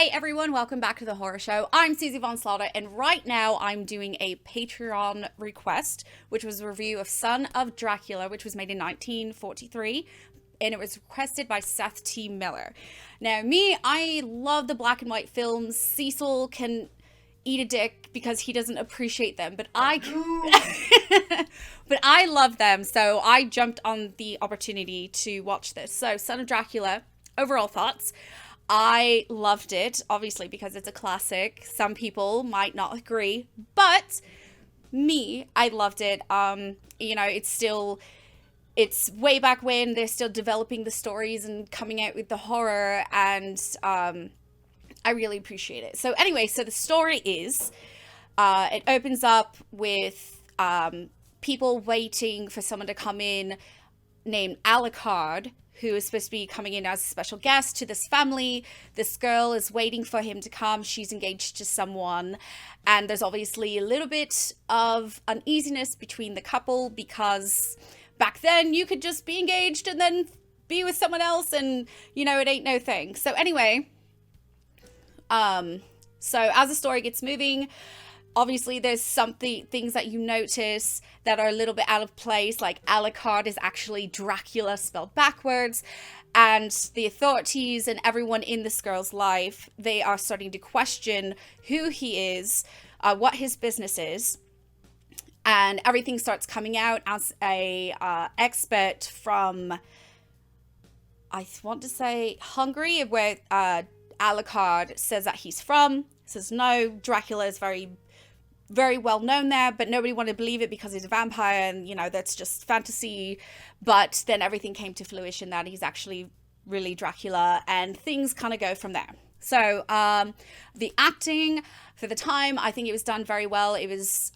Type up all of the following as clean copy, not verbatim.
Hey everyone, welcome back to the horror show. I'm Susie Von Slaughter, and right now I'm doing a Patreon request, which was a review of Son of Dracula, which was made in 1943, and it was requested by Seth T. Miller. Now, I love the black and white films. Cecil can eat a dick because he doesn't appreciate them, but but I love them, so I jumped on the opportunity to watch this. So, Son of Dracula, overall thoughts. I loved it, obviously, because it's a classic. Some people might not agree, but I loved it. It's way back when they're still developing the stories and coming out with the horror, and I really appreciate it. So anyway, so the story is, it opens up with people waiting for someone to come in named Alucard, who is supposed to be coming in as a special guest to this family. This girl is waiting for him to come. She's engaged to someone. And there's obviously a little bit of uneasiness between the couple because back then you could just be engaged and then be with someone else and, it ain't no thing. So anyway, so as the story gets moving, obviously there's things that you notice that are a little bit out of place, like Alucard is actually Dracula spelled backwards, and the authorities and everyone in this girl's life, they are starting to question who he is, what his business is, and everything starts coming out as a expert from, I want to say, Hungary, where Alucard says that he's from. Says no, Dracula is very well known there, but nobody wanted to believe it because he's a vampire and, that's just fantasy. But then everything came to fruition that he's actually really Dracula, and things kind of go from there. So the acting for the time, I think it was done very well. It was,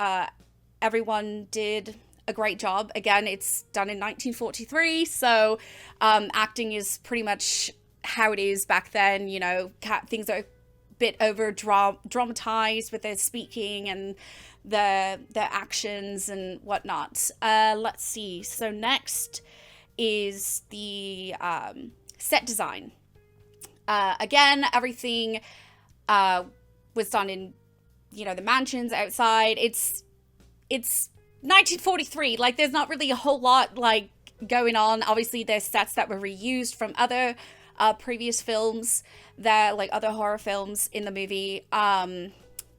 everyone did a great job. Again, it's done in 1943, so acting is pretty much how it is back then. Things are bit over dramatized with their speaking and their actions and whatnot. Let's see. So next is the set design. Again, everything was done in the mansions outside. It's 1943. Like, there's not really a whole lot going on. Obviously, there's sets that were reused from other previous films, that other horror films in the movie.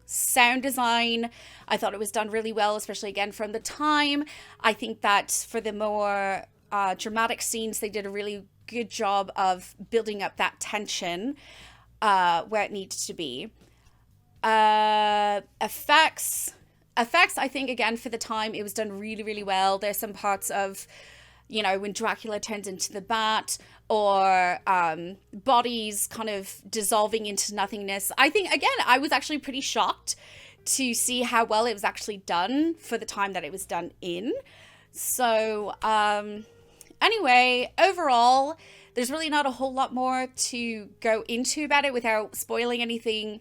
Sound design, I thought it was done really well, especially again from the time. I think that for the more dramatic scenes, they did a really good job of building up that tension where it needed to be. Effects, I think, again, for the time, it was done really, really well. There's some parts of when Dracula turns into the bat, or bodies kind of dissolving into nothingness. I think, again, I was actually pretty shocked to see how well it was actually done for the time that it was done in. So anyway, overall, there's really not a whole lot more to go into about it without spoiling anything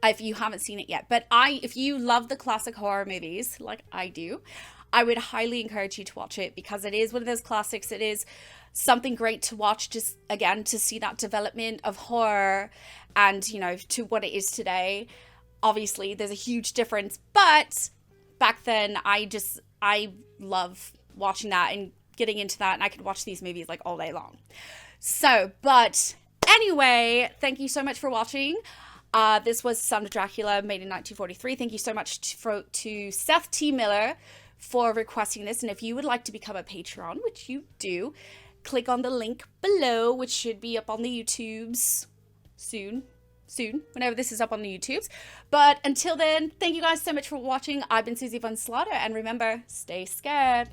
if you haven't seen it yet. But if you love the classic horror movies like I do, I would highly encourage you to watch it, because it is one of those classics. It is something great to watch, just again to see that development of horror and to what it is today. Obviously there's a huge difference, but back then I love watching that and getting into that, and I could watch these movies all day long. So, but anyway, thank you so much for watching. This was Son of Dracula, made in 1943. Thank you so much to Seth T. Miller for requesting this. And if you would like to become a Patreon, which you do, click on the link below, which should be up on the YouTubes soon, whenever this is up on the YouTubes. But until then, thank you guys so much for watching. I've been Susie Von Slaughter, and remember, stay scared.